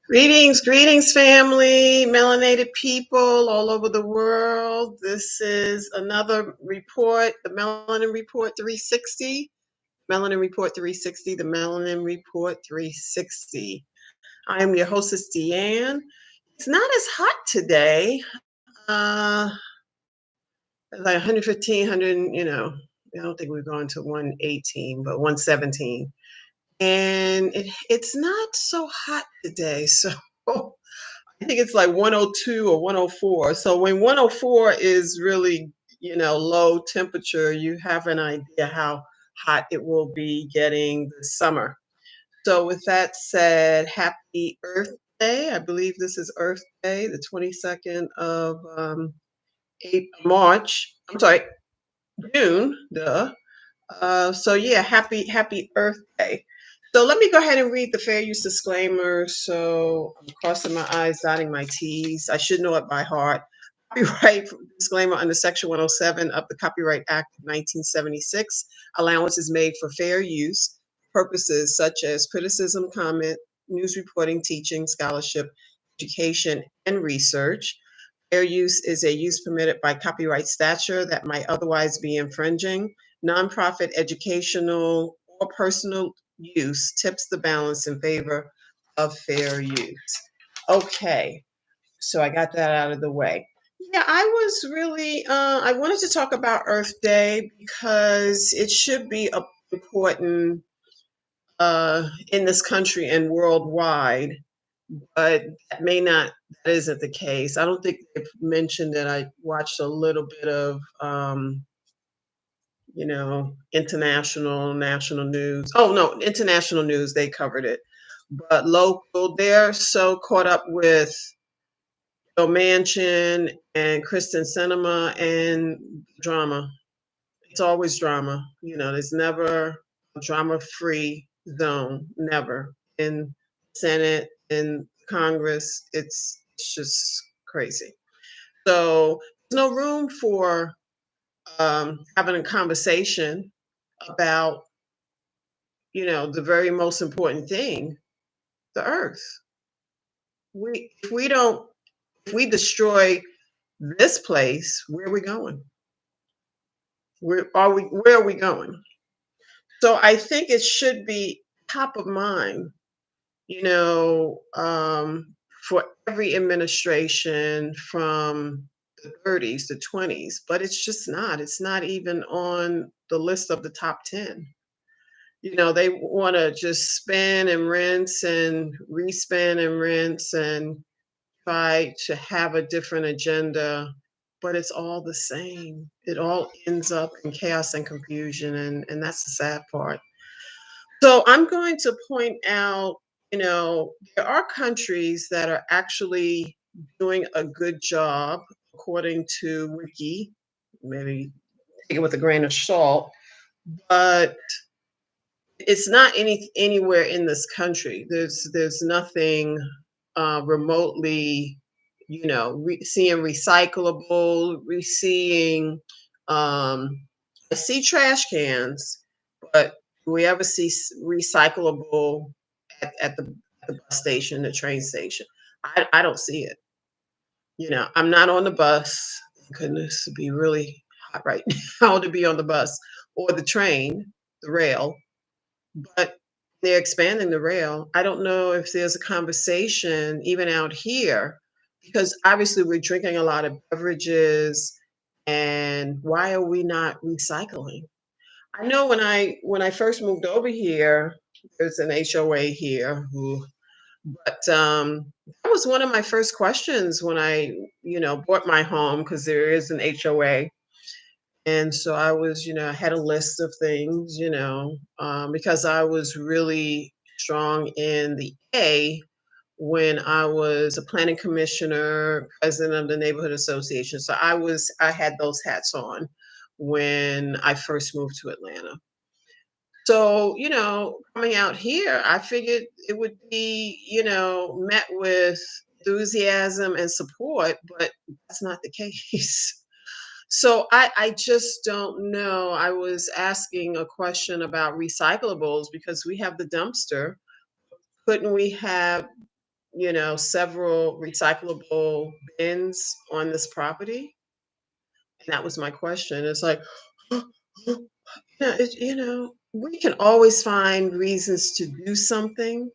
Greetings, greetings, family, melanated people all over the world. This is another report, the Melanin Report 360. Melanin Report 360, the Melanin Report 360. I am your hostess, Deanne. It's not as hot today. Uh, like 115, I don't think we've gone to 118, but 117. And it's not so hot today. So I think it's like 102 or 104. So when 104 is really, low temperature, you have an idea how hot it will be getting this summer. So with that said, happy Earth Day. I believe this is Earth Day, the 22nd of March. I'm sorry, June, duh. So yeah, happy Earth Day. So let me go ahead and read the fair use disclaimer. So I'm crossing my I's, dotting my T's. I should know it by heart. Copyright disclaimer under Section 107 of the Copyright Act of 1976. Allowance is made for fair use purposes such as criticism, comment, news reporting, teaching, scholarship, education, and research. Fair use is a use permitted by copyright statute that might otherwise be infringing. Nonprofit, educational, or personal use tips the balance in favor of fair use. Okay, so I got that out of the way. Yeah, I was really, I wanted to talk about Earth Day because it should be important in this country and worldwide, but that isn't the case. I don't think they've mentioned it. I watched a little bit of, international, national news. Oh, no, international news, they covered it. But local, they're so caught up with Joe Manchin and Kristen Sinema and drama. It's always drama. There's never a drama-free zone, never. In Senate, in Congress, it's just crazy. So there's no room for having a conversation about, the very most important thing, the earth. If we don't, if we destroy this place, where are we going? Where are we going? So I think it should be top of mind, you know, um, for every administration from the 30s to 20s, but it's just not. It's not even on the list of the top 10. They want to just spin and rinse and respin and rinse and try to have a different agenda, but it's all the same. It all ends up in chaos and confusion, and that's the sad part. So I'm going to point out, there are countries that are actually doing a good job, according to Wiki. Maybe take it with a grain of salt, but it's not anywhere in this country. There's nothing remotely, seeing recyclable, seeing. I see trash cans, but do we ever see recyclable at the bus station, the train station? I don't see it. I'm not on the bus. Goodness, it'd be really hot right now to be on the bus or the train, the rail, but they're expanding the rail. I don't know if there's a conversation even out here because obviously we're drinking a lot of beverages, and why are we not recycling? I know when I first moved over here, there's an HOA here but that was one of my first questions when I, bought my home because there is an HOA. And so I was, I had a list of things, because I was really strong in the A when I was a planning commissioner, president of the neighborhood association. So I had those hats on when I first moved to Atlanta. So, coming out here, I figured it would be, met with enthusiasm and support, but that's not the case. So I just don't know. I was asking a question about recyclables because we have the dumpster. Couldn't we have several recyclable bins on this property? And that was my question. It's like, yeah, we can always find reasons to do something.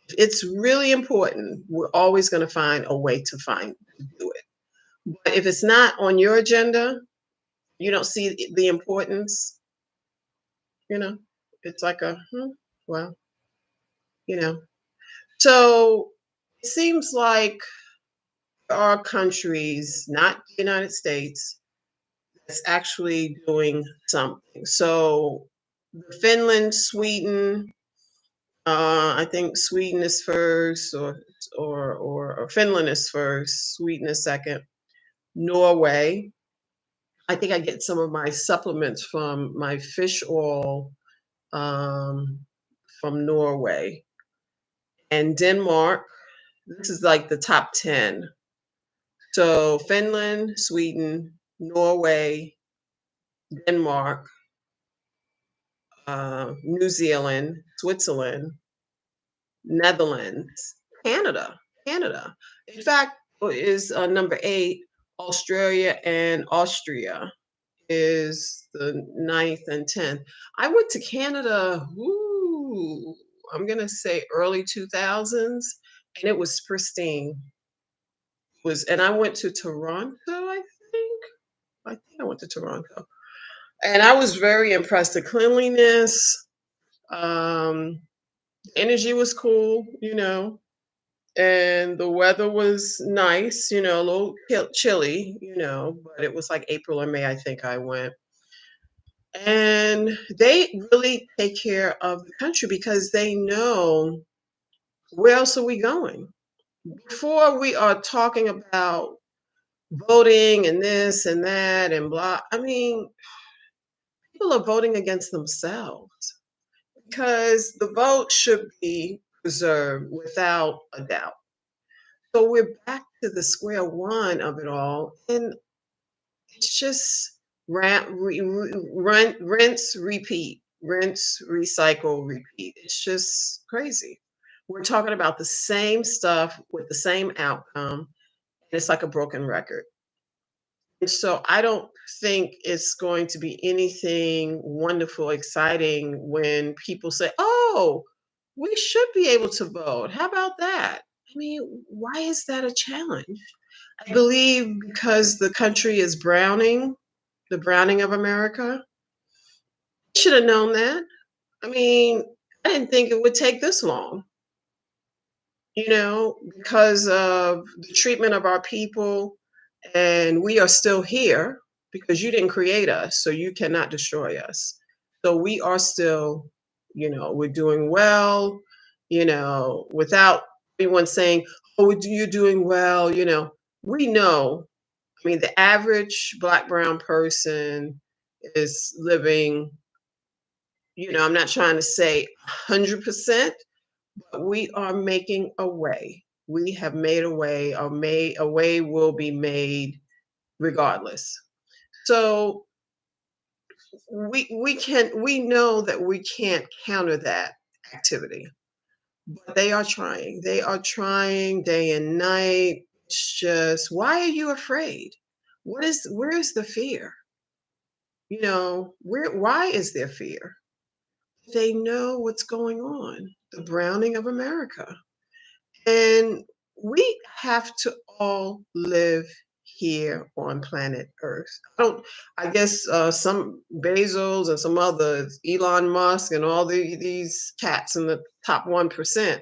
It's really important. We're always going to find a way to do it. But if it's not on your agenda, you don't see the importance, you know, it's like well, you know. So it seems like there are countries, not the United States, that's actually doing something. So Finland, Sweden, I think Sweden is first, or Finland is first, Sweden is second, Norway. I think I get some of my supplements from my fish oil um, from Norway and Denmark. This is like the top 10. So Finland, Sweden, Norway, Denmark, New Zealand, Switzerland, Netherlands, Canada, Canada. In fact, is number 8. Australia and Austria is the ninth and 10th. I went to Canada, ooh, I'm gonna say early 2000s, and it was pristine. And I went to Toronto, I think. I think I went to Toronto, and I was very impressed. The cleanliness, um, energy was cool, and the weather was nice, a little chilly, but it was like April or May, I think I went. And they really take care of the country because they know where else are we going. Before we are talking about voting and this and that and blah, I mean, people are voting against themselves because the vote should be preserved without a doubt. So we're back to the square one of it all, and it's just rinse, repeat, rinse, recycle, repeat. It's just crazy. We're talking about the same stuff with the same outcome, and it's like a broken record. And so I don't think it's going to be anything wonderful, exciting when people say, "Oh, we should be able to vote. How about that?" I mean, why is that a challenge? I believe because the country is browning, the browning of America. Should have known that. I mean, I didn't think it would take this long, because of the treatment of our people, and we are still here because you didn't create us, so you cannot destroy us. So we are still, we're doing well, without anyone saying, "Oh, you're doing well," we know. I mean, the average Black, brown person is living, I'm not trying to say 100%, but we are making a way. We have made a way, a way will be made regardless. So we know that we can't counter that activity, but they are trying. They are trying day and night. It's just, why are you afraid? Where's the fear? Why is there fear? They know what's going on, the browning of America. And we have to all live here on planet Earth. I guess some Bezos and some others, Elon Musk and all these cats in the top 1%,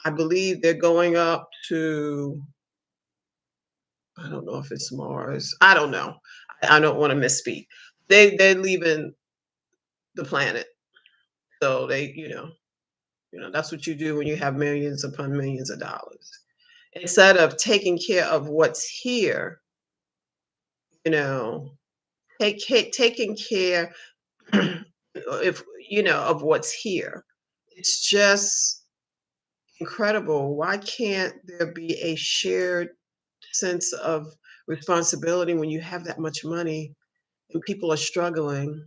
I believe they're going up to, I don't know if it's Mars. I don't know. I don't want to misspeak. They're leaving the planet. So that's what you do when you have millions upon millions of dollars. Instead of taking care of what's here, you know, taking care if of what's here. It's just incredible. Why can't there be a shared sense of responsibility when you have that much money and people are struggling?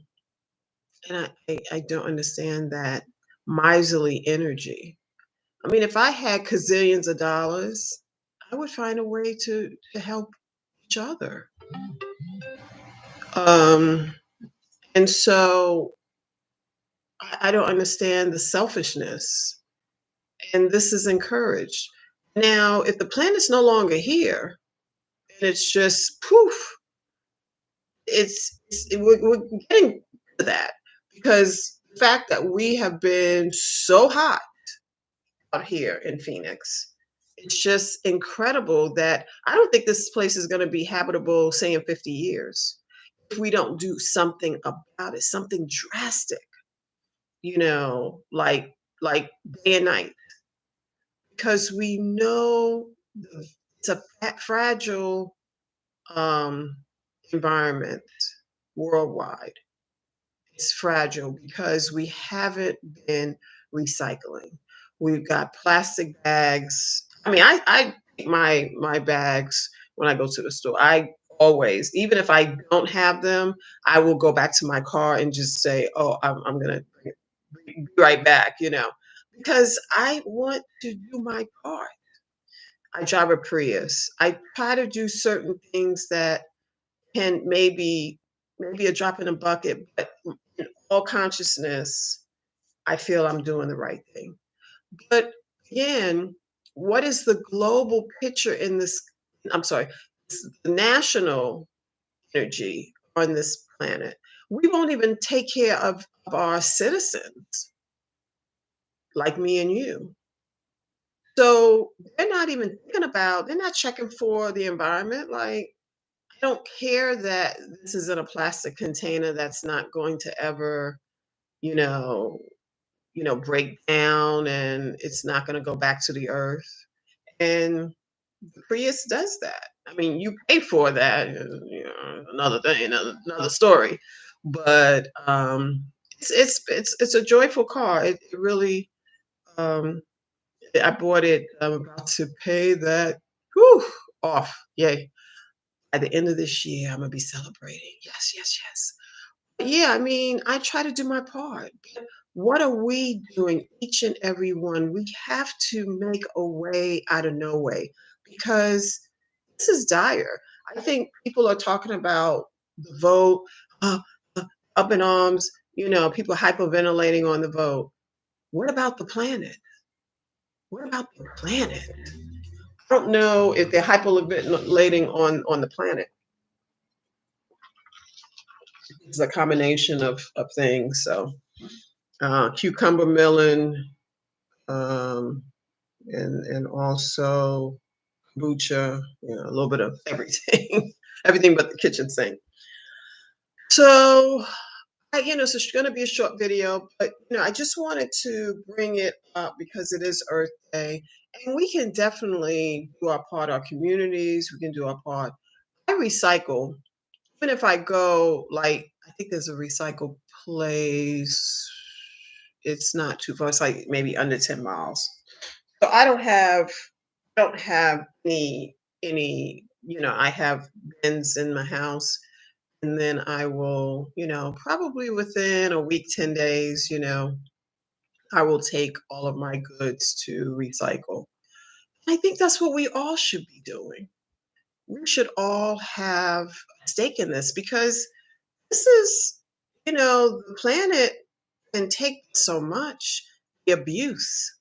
And I don't understand that miserly energy. I mean, if I had gazillions of dollars, I would find a way to help each other. Um, and so I don't understand the selfishness, and this is encouraged. Now, if the planet's no longer here, and it's just poof, we're getting to that because the fact that we have been so hot out here in Phoenix, it's just incredible that I don't think this place is going to be habitable, say, in 50 years if we don't do something about it, something drastic, like day and night, because we know it's a fragile um, environment worldwide. It's fragile because we haven't been recycling. We've got plastic bags. I mean, I take my bags when I go to the store. I always, even if I don't have them, I will go back to my car and just say, "Oh, I'm gonna be right back," because I want to do my part. I drive a Prius. I try to do certain things that can maybe a drop in a bucket, but in all consciousness, I feel I'm doing the right thing. But again, what is the global picture in this? I'm sorry, the national energy on this planet? We won't even take care of our citizens like me and you. So they're not even thinking about, they're not checking for the environment. Like, I don't care that this is in a plastic container that's not going to ever, you know, break down and it's not going to go back to the earth. And Prius does that. I mean, you pay for that, another thing, another story. But it's a joyful car. It really um I bought it. I'm about to pay that whew, off. Yay. At the end of this year, I'm gonna be celebrating. Yes, yes, yes. Yeah, I mean, I try to do my part. But what are we doing, each and every one? We have to make a way out of no way because this is dire. I think people are talking about the vote, uh, uh, up in arms, people hyperventilating on the vote. What about the planet? What about the planet? I don't know if they're hyperventilating on the planet. It's a combination of things. So cucumber melon, um, and also kombucha, a little bit of everything, everything but the kitchen sink. So, it's going to be a short video, but I just wanted to bring it up because it is Earth Day, and we can definitely do our part. Our communities, we can do our part. I recycle, even if I go, like, I think there's a recycle place. It's not too far. It's like maybe under 10 miles. So I don't have any, I have bins in my house, and then I will, probably within a week, 10 days, I will take all of my goods to recycle. I think that's what we all should be doing. We should all have a stake in this because this is, the planet can take so much, the abuse.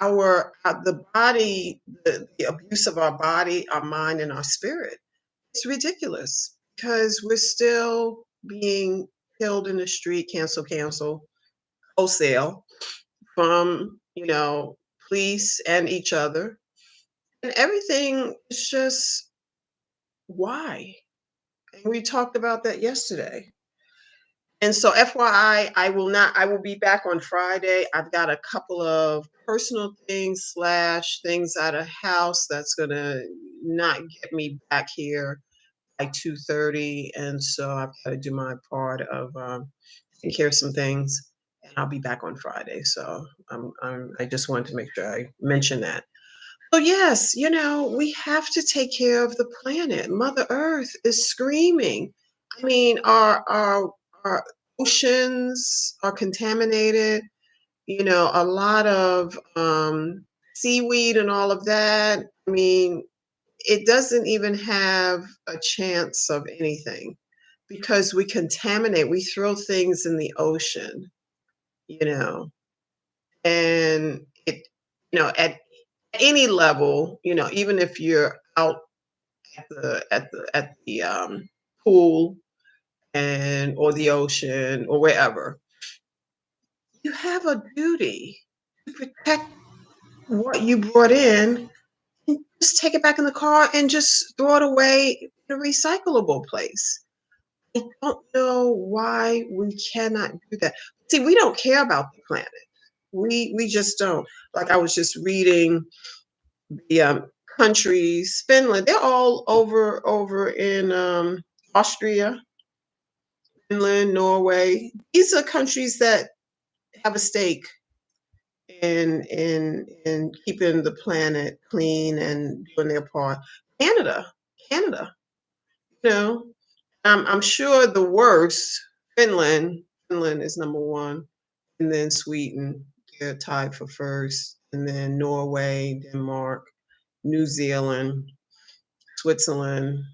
The body, the abuse of our body, our mind, and our spirit. It's ridiculous because we're still being killed in the street, cancel, wholesale from police and each other, and everything is just why. And we talked about that yesterday. And so FYI, I will be back on Friday. I've got a couple of personal things slash things at a house that's gonna not get me back here by 2:30. And so I've got to do my part of taking care of some things. And I'll be back on Friday. So I just wanted to make sure I mention that. So yes, we have to take care of the planet. Mother Earth is screaming. I mean, our oceans are contaminated. A lot of seaweed and all of that, I mean, it doesn't even have a chance of anything because we contaminate, we throw things in the ocean, you know, and at any level, even if you're out at the pool and or the ocean or wherever, you have a duty to protect what you brought in. Just take it back in the car and just throw it away in a recyclable place. I don't know why we cannot do that. See, we don't care about the planet. We just don't. Like I was just reading the countries, Finland, they're all over in Austria, Finland, Norway. These are countries that have a stake in keeping the planet clean and doing their part. Canada, Canada, you know, I'm sure the worst. Finland, Finland is number one, and then Sweden, they're tied for first, and then Norway, Denmark, New Zealand, Switzerland,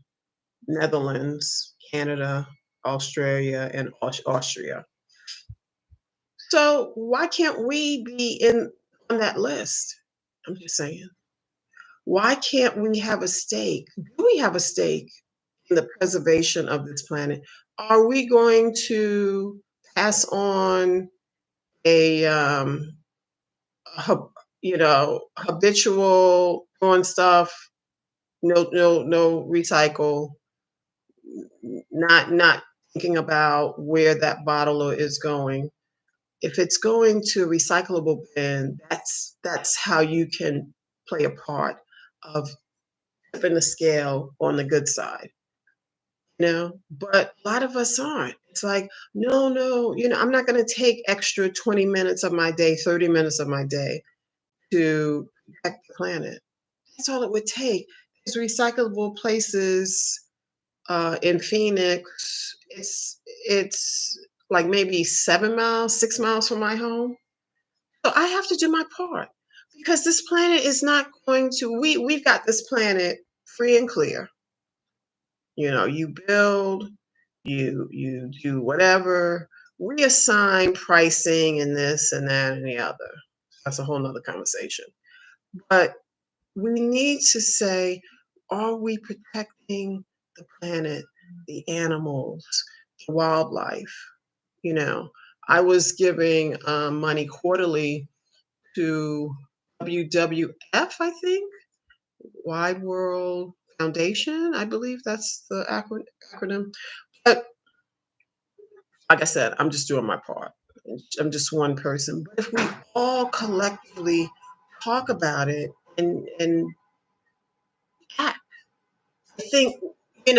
Netherlands, Canada, Australia, and Austria. So why can't we be in on that list? I'm just saying. Why can't we have a stake? Do we have a stake in the preservation of this planet? Are we going to pass on a habitual throwing stuff, no recycle, not thinking about where that bottle is going? If it's going to a recyclable bin, that's how you can play a part of tipping the scale on the good side. But a lot of us aren't. It's like, no, no, I'm not going to take extra 20 minutes of my day, 30 minutes of my day to protect the planet. That's all it would take. There's recyclable places in Phoenix. It's like maybe 7 miles, 6 miles from my home. So I have to do my part because this planet is not going to. We've got this planet free and clear. You build, you do whatever. We assign pricing and this and that and the other. That's a whole nother conversation. But we need to say, are we protecting the planet, the animals, the wildlife? You know, I was giving money quarterly to WWF, I think, Wide World Foundation. I believe that's the acronym. But like I said, I'm just doing my part. I'm just one person. But if we all collectively talk about it and act, I think,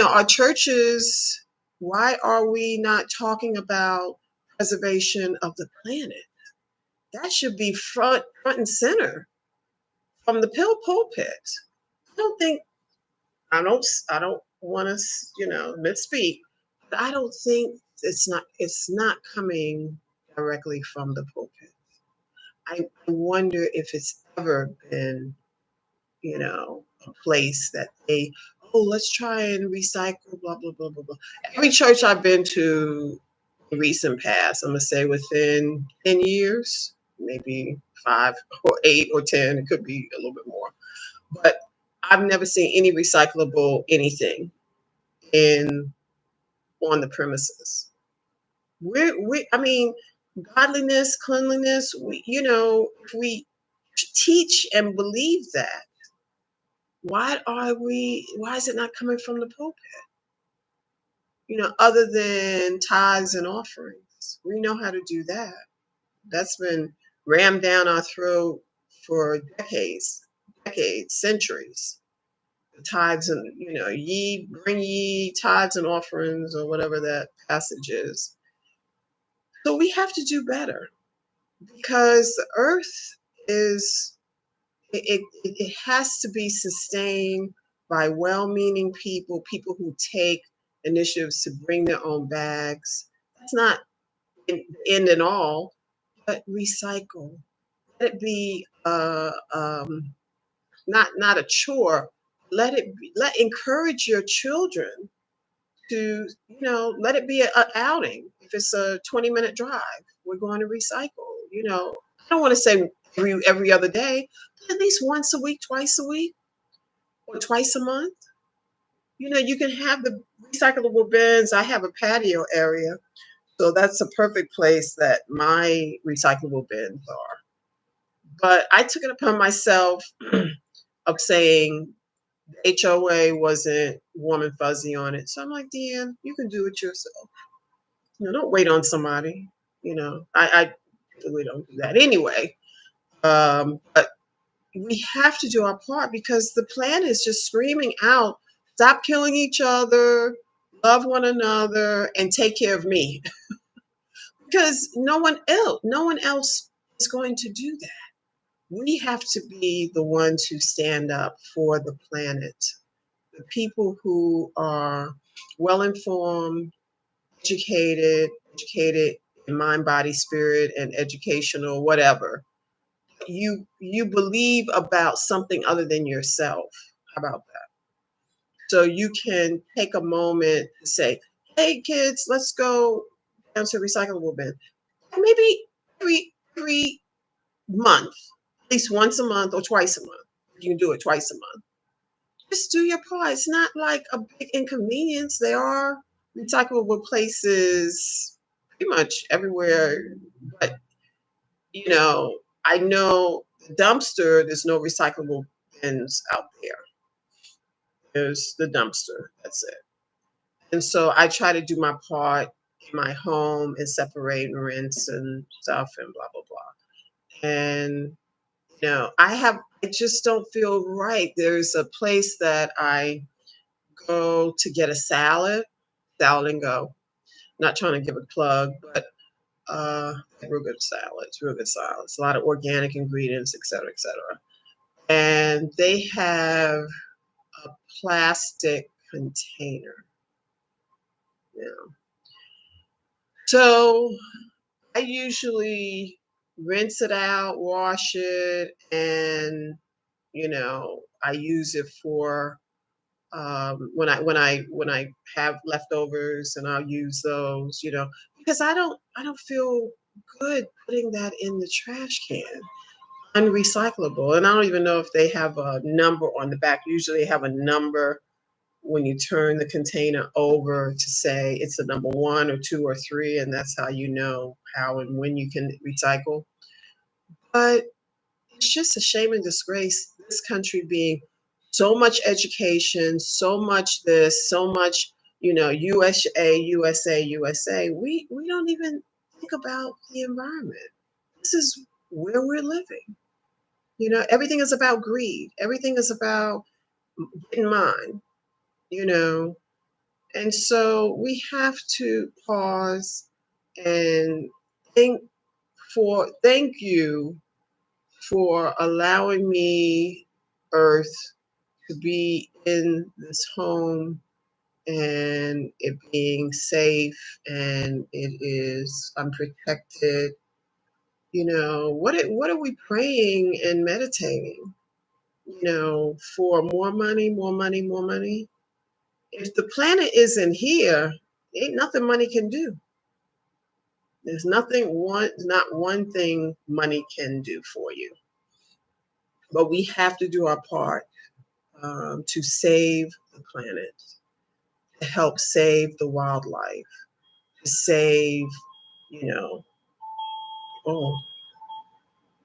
our churches, why are we not talking about preservation of the planet? That should be front and center from the pulpit. I don't think I don't want to misspeak, but I don't think it's not coming directly from the pulpit. I wonder if it's ever been a place that let's try and recycle, blah blah blah blah blah. Every church I've been to in recent past, I'm gonna say within 10 years, maybe 5 or 8 or 10, it could be a little bit more, but I've never seen any recyclable anything in on the premises. I mean, godliness, cleanliness. If we teach and believe that, why is it not coming from the pulpit? Other than tithes and offerings, we know how to do that. That's been rammed down our throat for decades, centuries. Tithes and ye bring ye tithes and offerings, or whatever that passage is. So we have to do better because the earth is it has to be sustained by well-meaning people who take initiatives to bring their own bags. That's not the end and all, but recycle. Let it be not a chore. Let encourage your children to, let it be a outing. If it's a 20-minute drive, we're going to recycle. I don't want to say every other day, but at least once a week, twice a week, or twice a month. You can have the recyclable bins. I have a patio area, so that's a perfect place that my recyclable bins are. But I took it upon myself of saying HOA wasn't warm and fuzzy on it. So I'm like, "Deanne, you can do it yourself. Don't wait on somebody." I typically don't do that anyway. But we have to do our part because the planet is just screaming out, stop killing each other, love one another, and take care of me. Because no one else is going to do that. We have to be the ones who stand up for the planet. The people who are well informed, educated in mind, body, spirit, and educational, whatever. You believe about something other than yourself. How about that? So you can take a moment to say, "Hey, kids, let's go down to the recyclable bin." And maybe every month, at least once a month or twice a month. You can do it twice a month. Just do your part. It's not like a big inconvenience. There are recyclable places pretty much everywhere, but you know, I know the dumpster, there's no recyclable bins out there. There's the dumpster. That's it. And so I try to do my part in my home and separate and rinse and stuff and blah blah blah. And I just don't feel right. There's a place that I go to get a salad and go. Not trying to give a plug, but uh, real good salads, a lot of organic ingredients, et cetera, et cetera. And they have a plastic container. Yeah. So I usually rinse it out, wash it, and I use it for when I have leftovers, and I'll use those, because I don't feel good putting that in the trash can. Unrecyclable, and I don't even know if they have a number on the back. Usually, they have a number when you turn the container over to say it's the number one or two or three, and that's how you know how and when you can recycle. But it's just a shame and disgrace, this country being so much education, so much this, so much, USA, USA, USA. We don't even think about the environment. This is where we're living. Everything is about greed. Everything is about getting mine, you know. And so we have to pause and think thank you for allowing me, Earth, to be in this home and it being safe and I'm protected. What are we praying and meditating? For more money, more money, more money. If the planet isn't here, ain't nothing money can do. There's not one thing money can do for you. But we have to do our part to save the planet, to help save the wildlife, to save, you know, oh,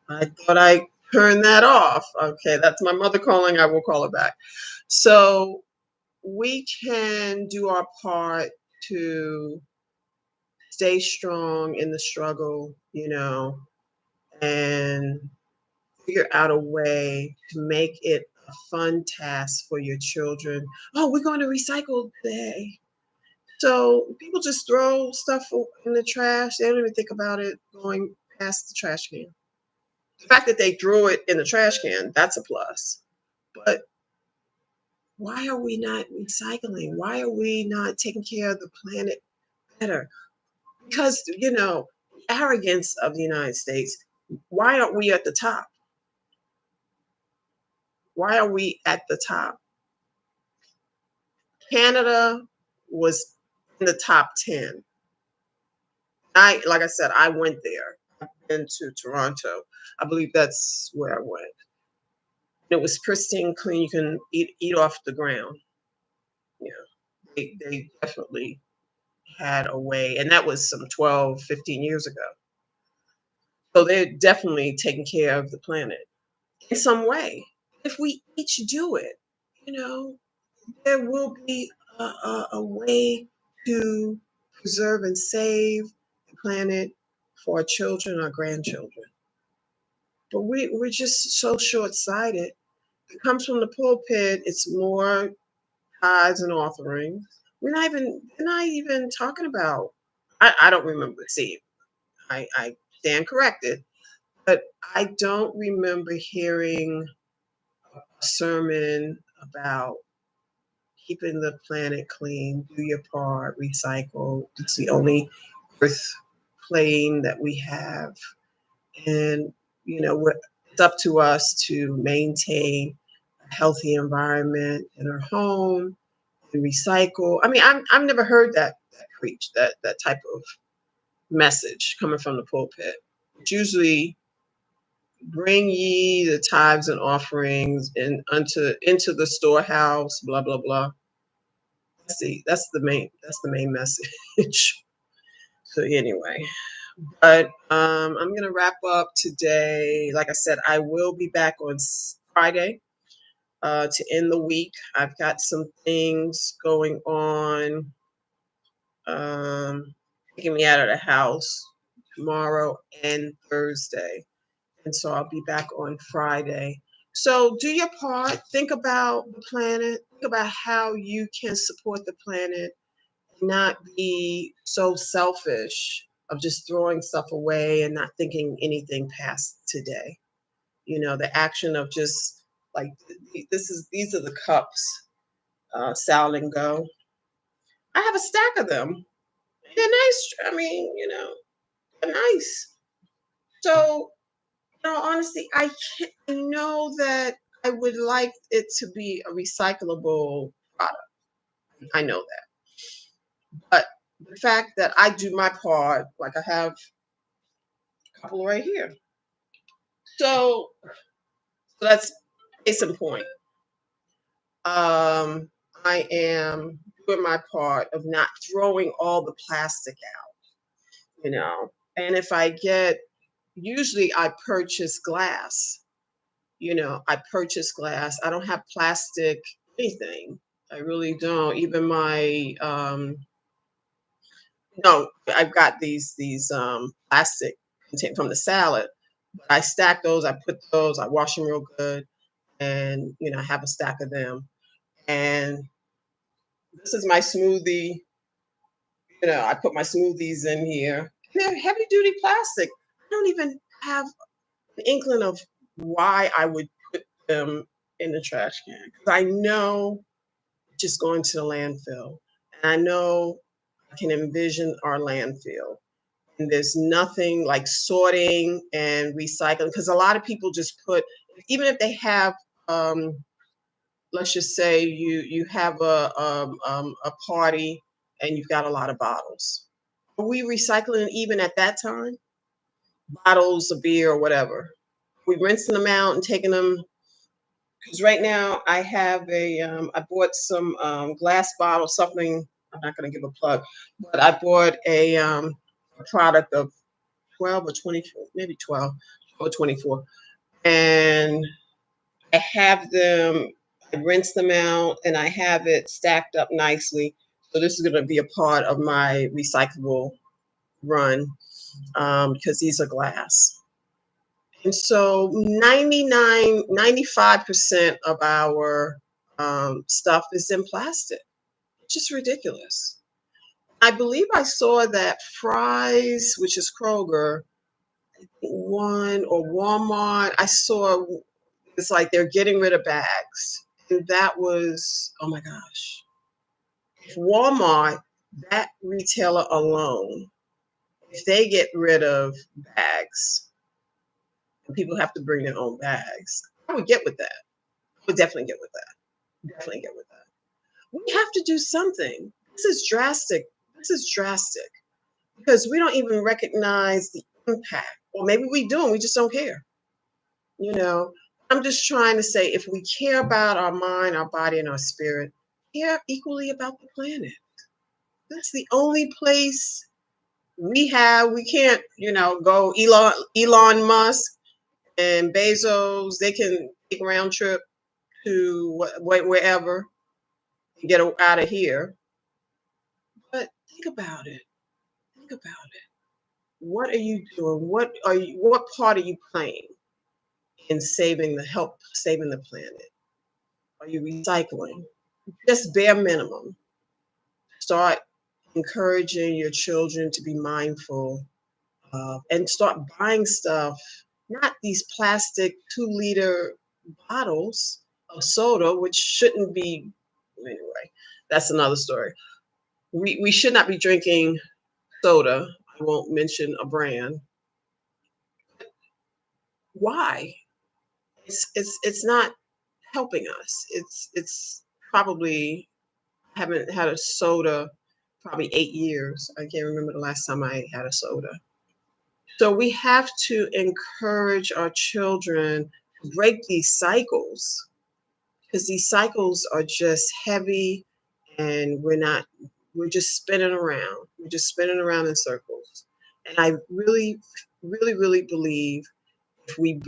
I thought I turned that off. Okay, that's my mother calling. I will call her back. So we can do our part to stay strong in the struggle, and figure out a way to make it a fun task for your children. Oh, we're going to recycle today. So people just throw stuff in the trash. They don't even think about it going past the trash can. The fact that they threw it in the trash can, that's a plus. But why are we not recycling? Why are we not taking care of the planet better? Because, arrogance of the United States, why aren't we at the top? Why are we at the top? Canada was in the top 10. Like I said, I went there. I've been to Toronto. I believe that's where I went. It was pristine, clean. You can eat off the ground. Yeah, they definitely had a way, and that was some 12, 15 years ago. So they're definitely taking care of the planet in some way. If we each do it, you know, there will be a way to preserve and save the planet for our children, our grandchildren. But we're just so short sighted. It comes from the pulpit. It's more tithes and offerings. We're not even talking about. I don't remember. See, I stand corrected, but I don't remember hearing a sermon about keeping the planet clean, do your part, recycle. It's the only earth plane that we have. And, it's up to us to maintain a healthy environment in our home and recycle. I mean, I've never heard that preached, that type of message coming from the pulpit. It's usually bring ye the tithes and offerings and unto into the storehouse, blah blah blah. See, that's the main message. So anyway, but I'm gonna wrap up today. Like I said, I will be back on Friday to end the week. I've got some things going on, taking me out of the house tomorrow and Thursday. And so I'll be back on Friday. So do your part. Think about the planet. Think about how you can support the planet, not be so selfish of just throwing stuff away and not thinking anything past today. The action of just like these are the cups, Sal and Go. I have a stack of them. They're nice. I mean, they're nice. So, honestly, I know that I would like it to be a recyclable product. I know that. But the fact that I do my part, like I have a couple right here. So that's case in point. Um, I am doing my part of not throwing all the plastic out. And if I get, usually I purchase glass. I purchase glass. I don't have plastic anything. I really don't. Even my no, I've got these plastic from the salad. But I stack those. I put those. I wash them real good, and I have a stack of them. And this is my smoothie. I put my smoothies in here. They're heavy duty plastic. I don't even have an inkling of why I would put them in the trash can because I know it's just going to the landfill. And I know I can envision our landfill. And there's nothing like sorting and recycling because a lot of people just put, even if they have, let's just say you have a party and you've got a lot of bottles. Are we recycling even at that time? Bottles of beer or whatever. We rinsing them out and taking them. Because right now I bought some glass bottles, something, I'm not going to give a plug, but I bought a product of 12 or 24, maybe 12 or 24. And I have them, I rinse them out, and I have it stacked up nicely. So this is going to be a part of my recyclable run because these are glass. And so 95% of our stuff is in plastic. It's just ridiculous. I believe I saw that Fry's, which is Kroger, one or Walmart, I saw it's like they're getting rid of bags. And that was, oh my gosh. If Walmart, that retailer alone, if they get rid of bags, and people have to bring their own bags, I would get with that. We'll definitely get with that. Definitely get with that. We have to do something. This is drastic. This is drastic because we don't even recognize the impact. Or maybe we do and we just don't care. You know, I'm just trying to say if we care about our mind, our body, and our spirit, care equally about the planet. That's the only place we can't, go Elon Musk and Bezos, they can take a round trip to wherever and get out of here. But think about it. Think about it. What are you doing? What part are you playing in saving the planet? Are you recycling? Just bare minimum. Start encouraging your children to be mindful and start buying stuff, not these plastic 2-liter bottles of soda, which shouldn't be, anyway, that's another story. We should not be drinking soda. I won't mention a brand. Why? It's not helping us. It's probably haven't had a soda probably 8 years. I can't remember the last time I had a soda. So we have to encourage our children to break these cycles because these cycles are just heavy and we're just spinning around. We're just spinning around in circles. And I really, really, really believe if we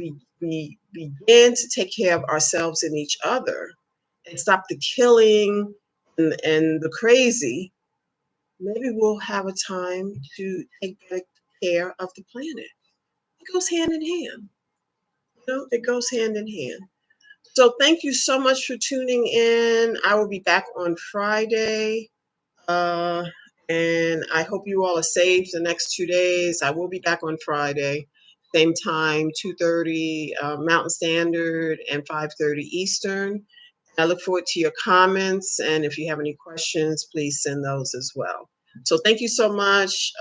begin to take care of ourselves and each other and stop the killing and the crazy, maybe we'll have a time to take better care of the planet. It goes hand in hand. It goes hand in hand. So thank you so much for tuning in. I will be back on Friday. Uh, and I hope you all are safe the next 2 days. I will be back on Friday, same time, 2:30 Mountain Standard and 5:30 Eastern. I look forward to your comments, and if you have any questions, please send those as well. So thank you so much.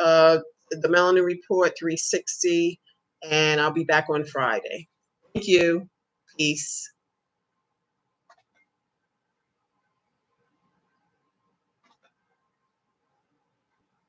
The Melanin Report 360, and I'll be back on Friday. Thank you. Peace.